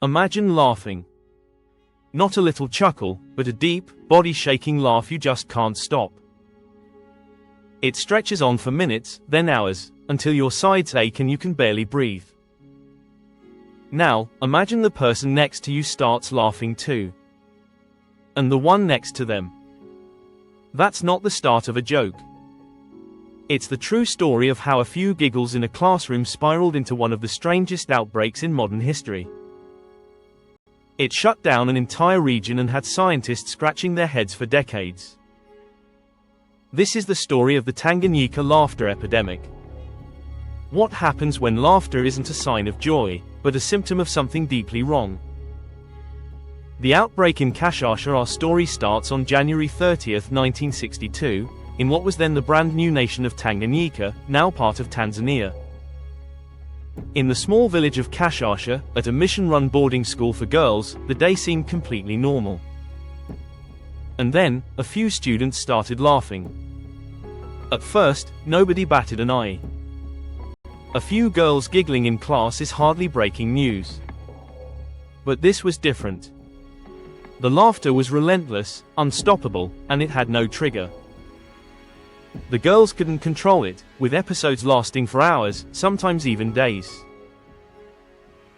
Imagine laughing. Not a little chuckle, but a deep, body-shaking laugh you just can't stop. It stretches on for minutes, then hours, until your sides ache and you can barely breathe. Now, imagine the person next to you starts laughing too. And the one next to them. That's not the start of a joke. It's the true story of how a few giggles in a classroom spiraled into one of the strangest outbreaks in modern history. It shut down an entire region and had scientists scratching their heads for decades. This is the story of the Tanganyika Laughter Epidemic. What happens when laughter isn't a sign of joy, but a symptom of something deeply wrong? The outbreak in Kashasha. Our story starts on January 30, 1962, in what was then the brand new nation of Tanganyika, now part of Tanzania. In the small village of Kashasha, at a mission-run boarding school for girls, the day seemed completely normal. And then, a few students started laughing. At first, nobody batted an eye. A few girls giggling in class is hardly breaking news. But this was different. The laughter was relentless, unstoppable, and it had no trigger. The girls couldn't control it, with episodes lasting for hours, sometimes even days.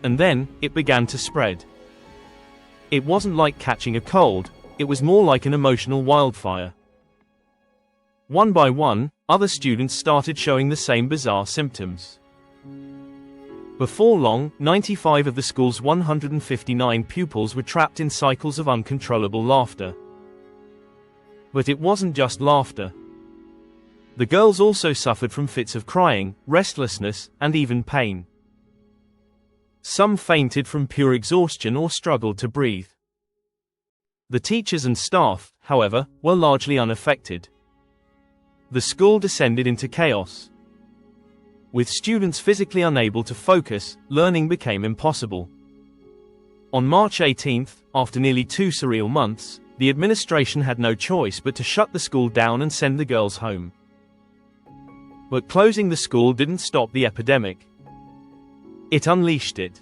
And then, it began to spread. It wasn't like catching a cold, it was more like an emotional wildfire. One by one, other students started showing the same bizarre symptoms. Before long, 95 of the school's 159 pupils were trapped in cycles of uncontrollable laughter. But it wasn't just laughter. The girls also suffered from fits of crying, restlessness, and even pain. Some fainted from pure exhaustion or struggled to breathe. The teachers and staff, however, were largely unaffected. The school descended into chaos. With students physically unable to focus, learning became impossible. On March 18, after nearly 2 surreal months, the administration had no choice but to shut the school down and send the girls home. But closing the school didn't stop the epidemic. It unleashed it.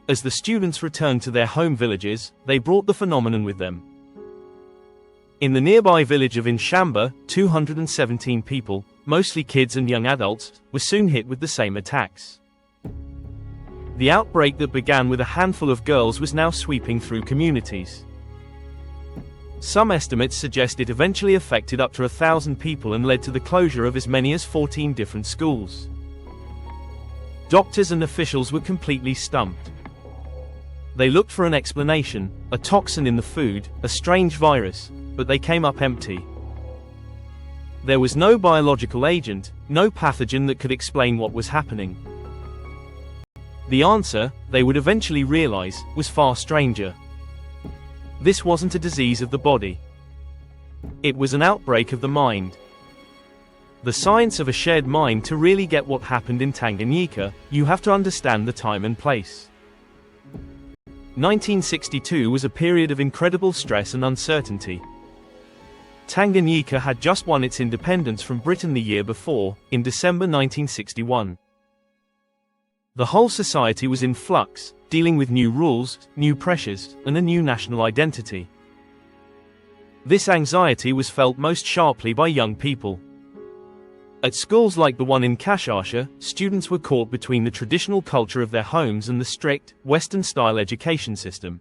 As the students returned to their home villages, they brought the phenomenon with them. In the nearby village of Inshamba, 217 people, mostly kids and young adults, were soon hit with the same attacks. The outbreak that began with a handful of girls was now sweeping through communities. Some estimates suggest it eventually affected up to 1,000 people and led to the closure of as many as 14 different schools. Doctors and officials were completely stumped. They looked for an explanation, a toxin in the food, a strange virus, but they came up empty. There was no biological agent, no pathogen that could explain what was happening. The answer, they would eventually realize, was far stranger. This wasn't a disease of the body. It was an outbreak of the mind. The science of a shared mind. To really get what happened in Tanganyika, you have to understand the time and place. 1962 was a period of incredible stress and uncertainty. Tanganyika had just won its independence from Britain the year before, in December 1961. The whole society was in flux, dealing with new rules, new pressures, and a new national identity. This anxiety was felt most sharply by young people. At schools like the one in Kashasha, students were caught between the traditional culture of their homes and the strict, Western-style education system.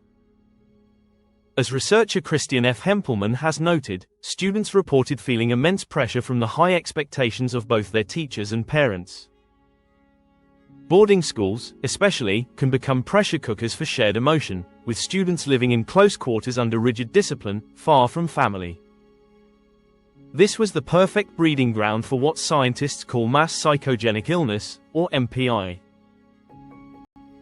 As researcher Christian F. Hempelman has noted, students reported feeling immense pressure from the high expectations of both their teachers and parents. Boarding schools, especially, can become pressure cookers for shared emotion, with students living in close quarters under rigid discipline, far from family. This was the perfect breeding ground for what scientists call mass psychogenic illness, or MPI.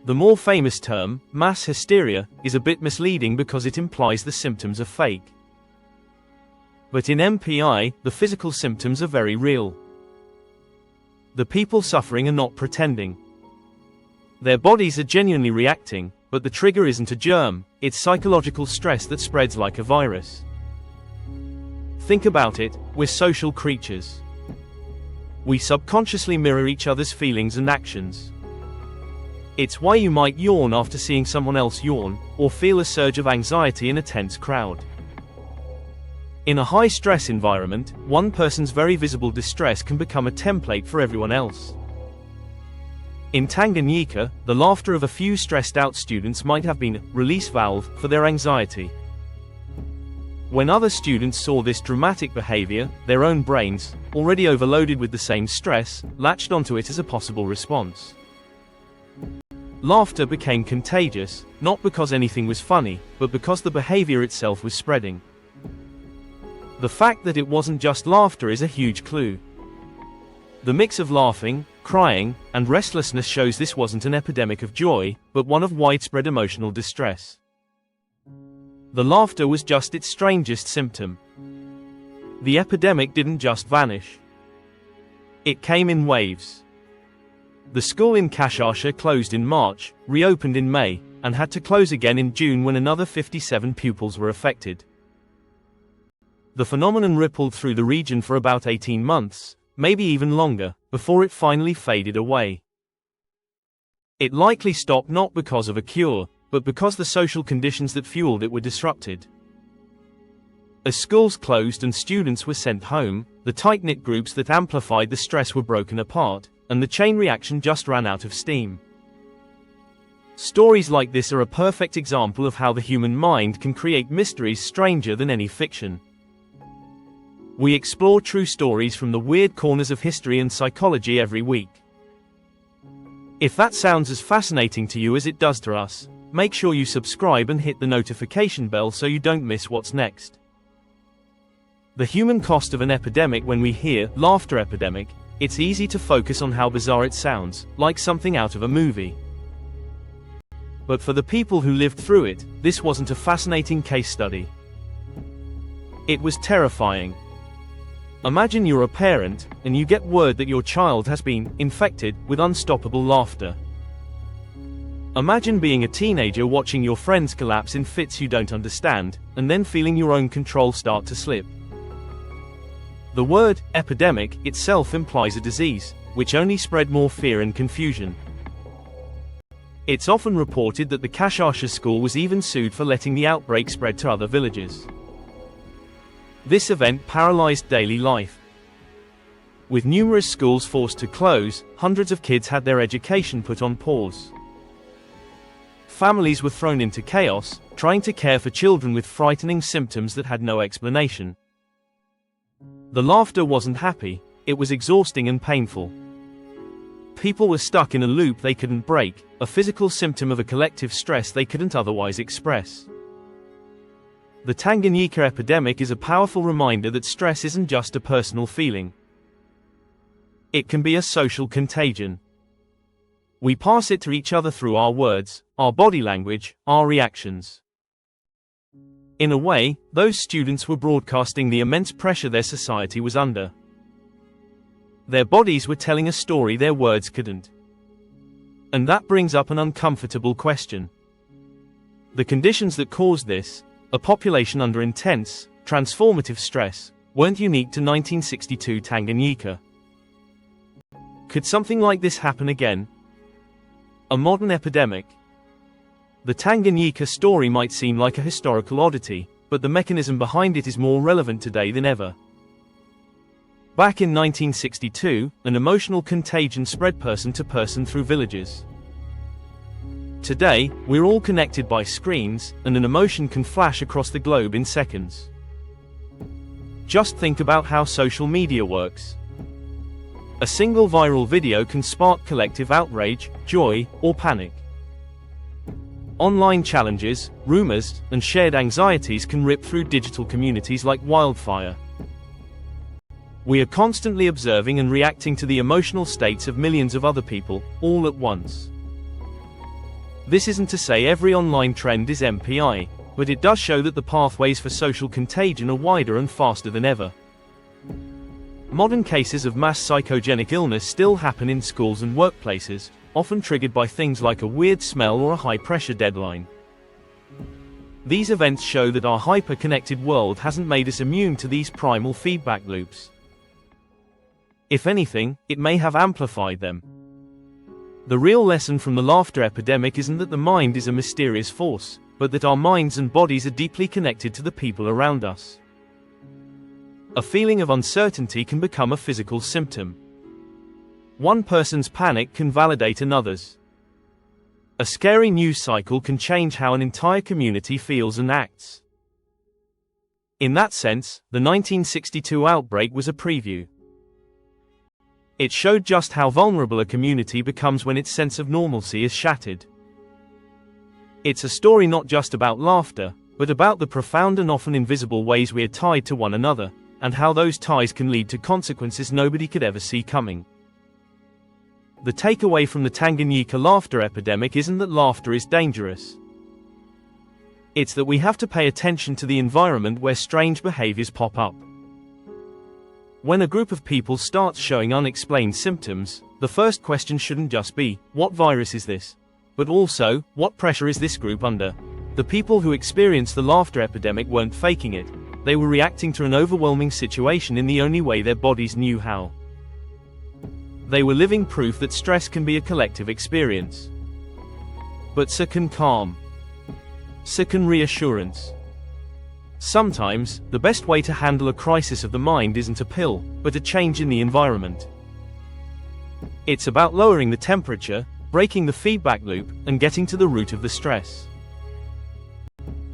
The more famous term, mass hysteria, is a bit misleading because it implies the symptoms are fake. But in MPI, the physical symptoms are very real. The people suffering are not pretending. Their bodies are genuinely reacting, but the trigger isn't a germ, it's psychological stress that spreads like a virus. Think about it, we're social creatures. We subconsciously mirror each other's feelings and actions. It's why you might yawn after seeing someone else yawn, or feel a surge of anxiety in a tense crowd. In a high-stress environment, one person's very visible distress can become a template for everyone else. In Tanganyika, the laughter of a few stressed-out students might have been a release valve for their anxiety. When other students saw this dramatic behavior, their own brains, already overloaded with the same stress, latched onto it as a possible response. Laughter became contagious, not because anything was funny, but because the behavior itself was spreading. The fact that it wasn't just laughter is a huge clue. The mix of laughing, crying, and restlessness shows this wasn't an epidemic of joy, but one of widespread emotional distress. The laughter was just its strangest symptom. The epidemic didn't just vanish. It came in waves. The school in Kashasha closed in March, reopened in May, and had to close again in June when another 57 pupils were affected. The phenomenon rippled through the region for about 18 months, maybe even longer, before it finally faded away. It likely stopped not because of a cure, but because the social conditions that fueled it were disrupted. As schools closed and students were sent home, the tight-knit groups that amplified the stress were broken apart, and the chain reaction just ran out of steam. Stories like this are a perfect example of how the human mind can create mysteries stranger than any fiction. We explore true stories from the weird corners of history and psychology every week. If that sounds as fascinating to you as it does to us, make sure you subscribe and hit the notification bell so you don't miss what's next. The human cost of an epidemic. When we hear laughter epidemic, it's easy to focus on how bizarre it sounds, like something out of a movie. But for the people who lived through it, this wasn't a fascinating case study. It was terrifying. Imagine you're a parent, and you get word that your child has been infected with unstoppable laughter. Imagine being a teenager watching your friends collapse in fits you don't understand, and then feeling your own control start to slip. The word epidemic itself implies a disease, which only spread more fear and confusion. It's often reported that the Kashasha school was even sued for letting the outbreak spread to other villages. This event paralyzed daily life. With numerous schools forced to close, hundreds of kids had their education put on pause. Families were thrown into chaos, trying to care for children with frightening symptoms that had no explanation. The laughter wasn't happy, it was exhausting and painful. People were stuck in a loop they couldn't break, a physical symptom of a collective stress they couldn't otherwise express. The Tanganyika epidemic is a powerful reminder that stress isn't just a personal feeling. It can be a social contagion. We pass it to each other through our words, our body language, our reactions. In a way, those students were broadcasting the immense pressure their society was under. Their bodies were telling a story their words couldn't. And that brings up an uncomfortable question. The conditions that caused this, a population under intense, transformative stress, weren't unique to 1962 Tanganyika. Could something like this happen again? A modern epidemic? The Tanganyika story might seem like a historical oddity, but the mechanism behind it is more relevant today than ever. Back in 1962, an emotional contagion spread person to person through villages. Today, we're all connected by screens, and an emotion can flash across the globe in seconds. Just think about how social media works. A single viral video can spark collective outrage, joy, or panic. Online challenges, rumors, and shared anxieties can rip through digital communities like wildfire. We are constantly observing and reacting to the emotional states of millions of other people, all at once. This isn't to say every online trend is MPI, but it does show that the pathways for social contagion are wider and faster than ever. Modern cases of mass psychogenic illness still happen in schools and workplaces, often triggered by things like a weird smell or a high-pressure deadline. These events show that our hyper-connected world hasn't made us immune to these primal feedback loops. If anything, it may have amplified them. The real lesson from the laughter epidemic isn't that the mind is a mysterious force, but that our minds and bodies are deeply connected to the people around us. A feeling of uncertainty can become a physical symptom. One person's panic can validate another's. A scary news cycle can change how an entire community feels and acts. In that sense, the 1962 outbreak was a preview. It showed just how vulnerable a community becomes when its sense of normalcy is shattered. It's a story not just about laughter, but about the profound and often invisible ways we are tied to one another, and how those ties can lead to consequences nobody could ever see coming. The takeaway from the Tanganyika laughter epidemic isn't that laughter is dangerous. It's that we have to pay attention to the environment where strange behaviors pop up. When a group of people starts showing unexplained symptoms, the first question shouldn't just be, what virus is this? But also, what pressure is this group under? The people who experienced the laughter epidemic weren't faking it. They were reacting to an overwhelming situation in the only way their bodies knew how. They were living proof that stress can be a collective experience. But so can calm. So can reassurance. Sometimes, the best way to handle a crisis of the mind isn't a pill, but a change in the environment. It's about lowering the temperature, breaking the feedback loop, and getting to the root of the stress.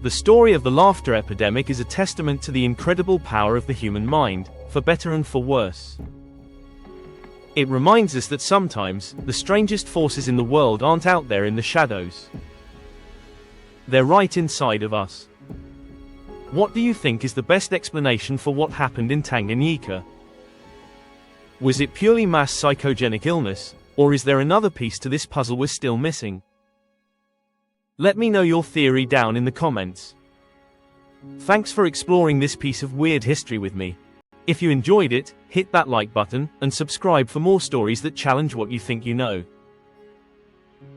The story of the laughter epidemic is a testament to the incredible power of the human mind, for better and for worse. It reminds us that sometimes, the strangest forces in the world aren't out there in the shadows. They're right inside of us. What do you think is the best explanation for what happened in Tanganyika? Was it purely mass psychogenic illness, or is there another piece to this puzzle we're still missing? Let me know your theory down in the comments. Thanks for exploring this piece of weird history with me. If you enjoyed it, hit that like button, and subscribe for more stories that challenge what you think you know.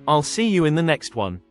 I'll see you in the next one.